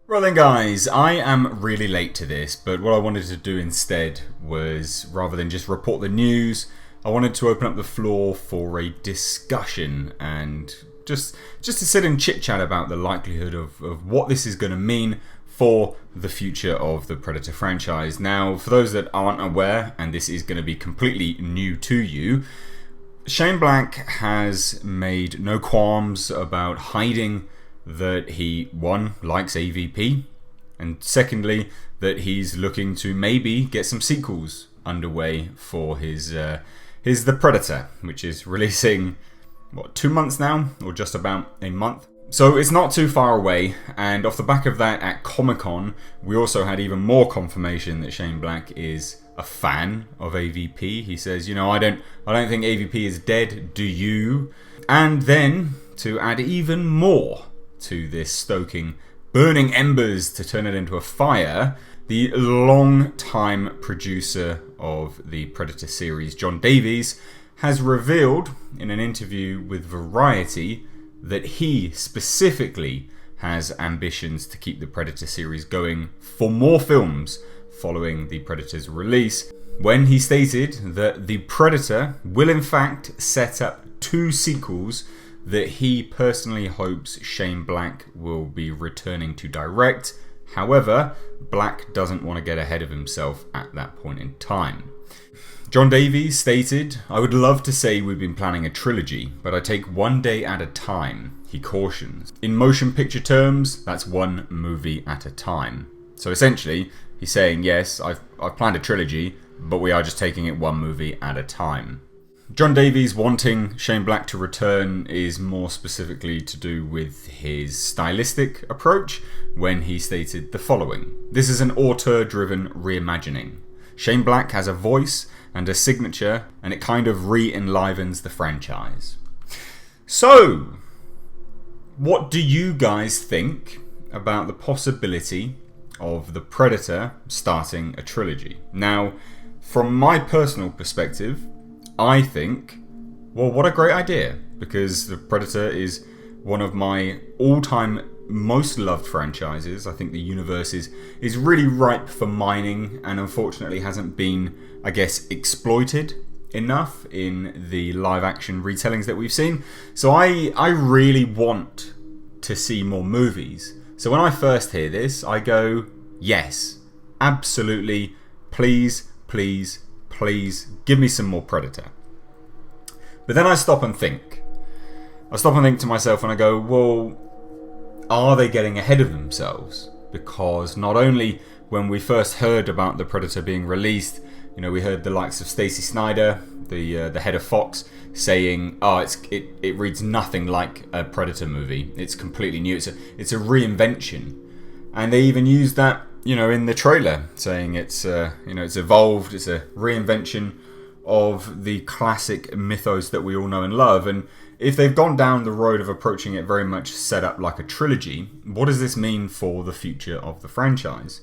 Well then guys, I am really late to this, but what I wanted to do instead was, rather than just report the news, I wanted to open up the floor for a discussion and just to sit and chit chat about the likelihood of what this is going to mean for the future of the Predator franchise. Now, for those that aren't aware, and this is going to be completely new to you, Shane Black has made no qualms about hiding that he, one, likes AVP, and secondly, that he's looking to maybe get some sequels underway for his The Predator, which is releasing, 2 months now, or just about a month. So it's not too far away, and off the back of that at Comic-Con, we also had even more confirmation that Shane Black is a fan of AVP. He says, I don't think AVP is dead, do you? And then, to add even more to this stoking burning embers to turn it into a fire, the long-time producer of the Predator series, John Davies, has revealed in an interview with Variety that he specifically has ambitions to keep the Predator series going for more films following the Predator's release, when he stated that the Predator will in fact set up 2 sequels that he personally hopes Shane Black will be returning to direct. However, Black doesn't want to get ahead of himself at that point in time. John Davies stated, "I would love to say we've been planning a trilogy, but I take one day at a time," he cautions. In motion picture terms, that's one movie at a time. So essentially, he's saying, yes, I've planned a trilogy, but we are just taking it one movie at a time. John Davies wanting Shane Black to return is more specifically to do with his stylistic approach, when he stated the following: "This is an auteur-driven reimagining. Shane Black has a voice and a signature, and it kind of re-enlivens the franchise." So, what do you guys think about the possibility of the Predator starting a trilogy? Now, from my personal perspective, I think, well, what a great idea, because the Predator is one of my all-time most loved franchises. I think the universe is really ripe for mining, and unfortunately hasn't been, I guess, exploited enough in the live-action retellings that we've seen. So I really want to see more movies. So when I first hear this, I go, yes, absolutely, please, please, please, give me some more Predator. But then I stop and think. I stop and think to myself and I go, well, are they getting ahead of themselves? Because not only when we first heard about the Predator being released, we heard the likes of Stacey Snider, the head of Fox, saying, it reads nothing like a Predator movie. It's completely new. It's a reinvention. And they even used that, in the trailer, saying it's evolved, it's a reinvention of the classic mythos that we all know and love. And if they've gone down the road of approaching it very much set up like a trilogy, what does this mean for the future of the franchise?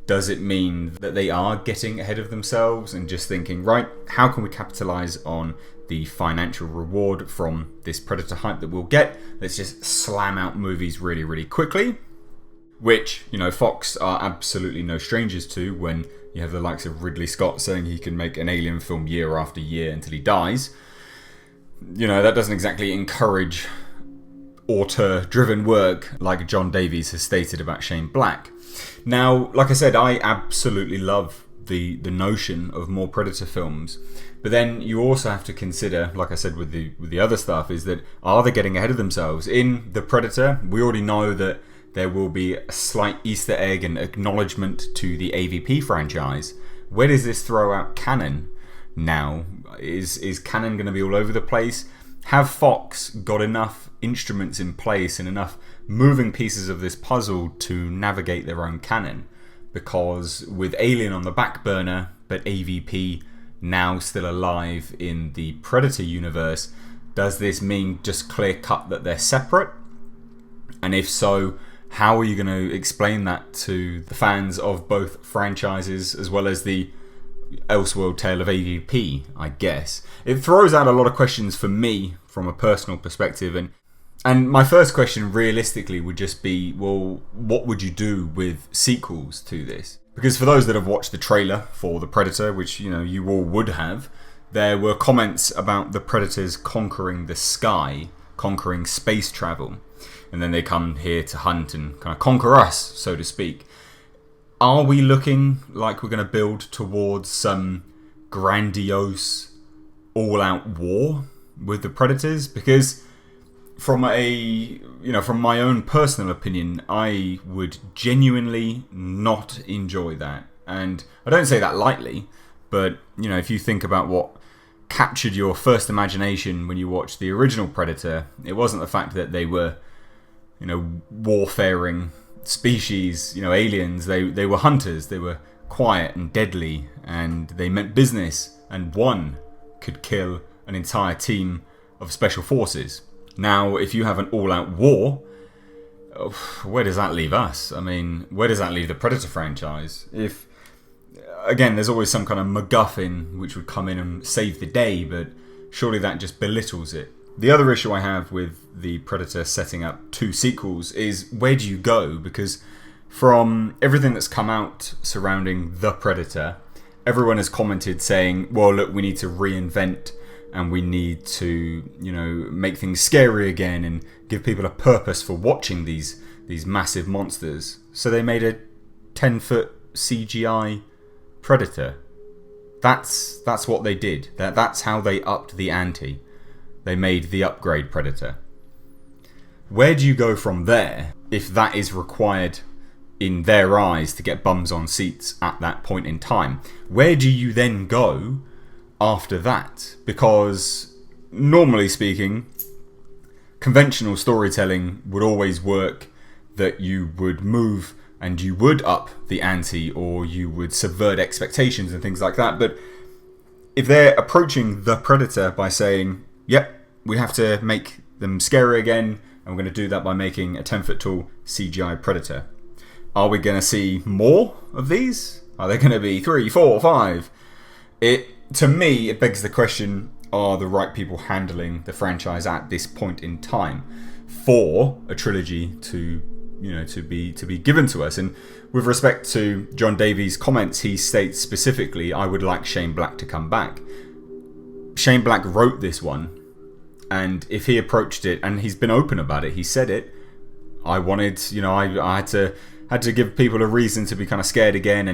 Does it mean that they are getting ahead of themselves and just thinking, right, how can we capitalize on the financial reward from this Predator hype that we'll get? Let's just slam out movies really, really quickly. Which, Fox are absolutely no strangers to, when you have the likes of Ridley Scott saying he can make an Alien film year after year until he dies. That doesn't exactly encourage auteur-driven work like John Davies has stated about Shane Black. Now, like I said, I absolutely love the notion of more Predator films. But then you also have to consider, like I said with the other stuff, is that are they getting ahead of themselves? In The Predator, we already know that there will be a slight Easter egg and acknowledgement to the AVP franchise. Where does this throw out canon now? Is canon going to be all over the place? Have Fox got enough instruments in place and enough moving pieces of this puzzle to navigate their own canon? Because with Alien on the back burner, but AVP now still alive in the Predator universe, does this mean just clear cut that they're separate? And if so, how are you going to explain that to the fans of both franchises, as well as the Elseworld tale of AVP, I guess? It throws out a lot of questions for me from a personal perspective, and And my first question realistically would just be, well, what would you do with sequels to this? Because for those that have watched the trailer for The Predator, which you all would have, there were comments about the Predators conquering the sky, conquering space travel. And then they come here to hunt and kind of conquer us, so to speak. Are we looking like we're going to build towards some grandiose, all-out war with the Predators? Because from my own personal opinion, I would genuinely not enjoy that. And I don't say that lightly, but if you think about what captured your first imagination when you watched the original Predator, it wasn't the fact that they were warfaring species, aliens. They were hunters. They were quiet and deadly, and they meant business, and one could kill an entire team of special forces. Now, if you have an all-out war, where does that leave us? I mean, where does that leave the Predator franchise? If, again, there's always some kind of MacGuffin which would come in and save the day, but surely that just belittles it. The other issue I have with the Predator setting up 2 sequels is, where do you go? Because from everything that's come out surrounding The Predator, everyone has commented saying, well, look, we need to reinvent and we need to, make things scary again and give people a purpose for watching these massive monsters. So they made a 10-foot CGI Predator. That's what they did. That's how they upped the ante. They made the upgrade Predator. Where do you go from there if that is required in their eyes to get bums on seats at that point in time? Where do you then go after that? Because normally speaking, conventional storytelling would always work that you would move and you would up the ante, or you would subvert expectations and things like that. But if they're approaching The Predator by saying, yep, we have to make them scary again, and we're going to do that by making a 10-foot tall CGI Predator, are we going to see more of these? Are there going to be 3, 4, 5? To me, it begs the question, are the right people handling the franchise at this point in time for a trilogy to be given to us? And with respect to John Davies' comments, he states specifically, I would like Shane Black to come back. Shane Black wrote this one, and if he approached it, and he's been open about it, he said it, I wanted, I had to give people a reason to be kind of scared again,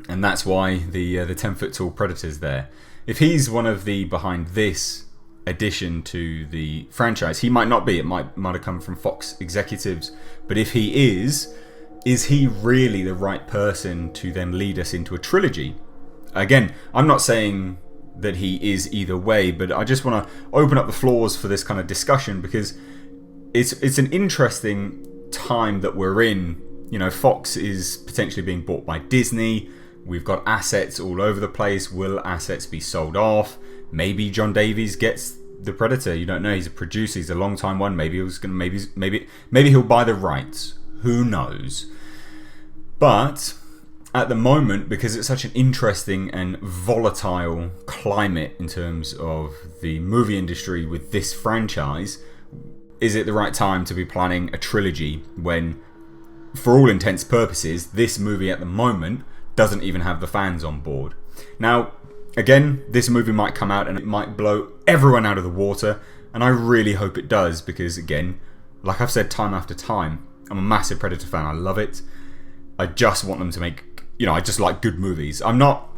and that's why the 10-foot tall Predator's there. If he's one of the behind this addition to the franchise, he might not be. It might have come from Fox executives, but if he is he really the right person to then lead us into a trilogy? Again, I'm not saying that he is either way, but I just want to open up the floors for this kind of discussion, because it's an interesting time that we're in. Fox is potentially being bought by Disney. We've got assets all over the place. Will assets be sold off? Maybe John Davies gets the Predator. You don't know. He's a producer. He's a long time one. Maybe he'll buy the rights. Who knows? But at the moment, because it's such an interesting and volatile climate in terms of the movie industry with this franchise, is it the right time to be planning a trilogy when, for all intents and purposes, this movie at the moment doesn't even have the fans on board? Now, again, this movie might come out and it might blow everyone out of the water, and I really hope it does, because again, like I've said time after time, I'm a massive Predator fan. I love it. I just want them to make, I just like good movies. I'm not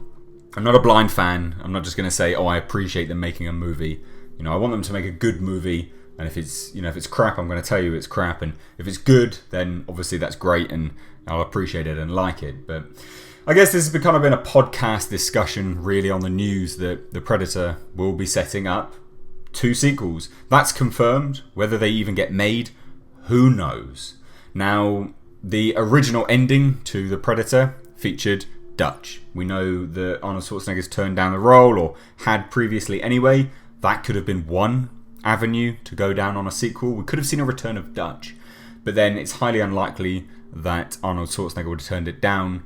a blind fan. I'm not just going to say, oh, I appreciate them making a movie. I want them to make a good movie, and if it's crap, I'm going to tell you it's crap, and if it's good, then obviously that's great, and I'll appreciate it and like it. But I guess this has kind of been a podcast discussion really on the news that The Predator will be setting up 2 sequels. That's confirmed. Whether they even get made, who knows? Now, the original ending to The Predator featured Dutch. We know that Arnold Schwarzenegger's turned down the role, or had previously anyway. That could have been one avenue to go down on a sequel. We could have seen a return of Dutch, but then it's highly unlikely that Arnold Schwarzenegger would have turned it down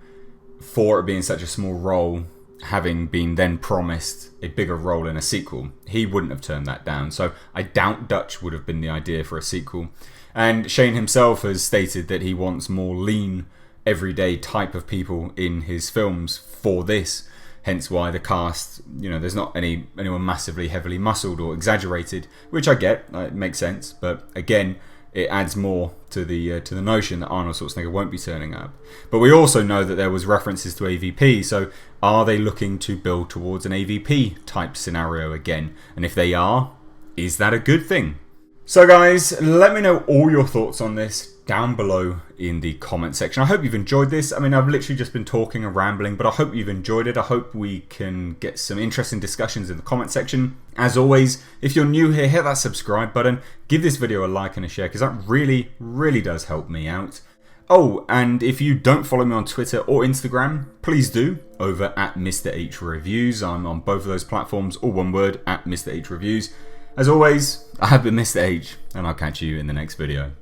for it being such a small role having been then promised a bigger role in a sequel. He wouldn't have turned that down, so I doubt Dutch would have been the idea for a sequel. And Shane himself has stated that he wants more lean, everyday type of people in his films for this. Hence why the cast, there's not anyone massively heavily muscled or exaggerated, which I get, it makes sense. But again, it adds more to the notion that Arnold Schwarzenegger won't be turning up. But we also know that there was references to AVP, so are they looking to build towards an AVP type scenario again? And if they are, is that a good thing? So guys, let me know all your thoughts on this down below in the comment section. I hope you've enjoyed this. I mean, I've literally just been talking and rambling, but I hope you've enjoyed it. I hope we can get some interesting discussions in the comment section. As always, if you're new here, hit that subscribe button, give this video a like and a share, because that really, really does help me out. Oh, and if you don't follow me on Twitter or Instagram, please do, over at Mr. H Reviews. I'm on both of those platforms, all one word, at Mr. H Reviews. As always, I have been Mr. H, and I'll catch you in the next video.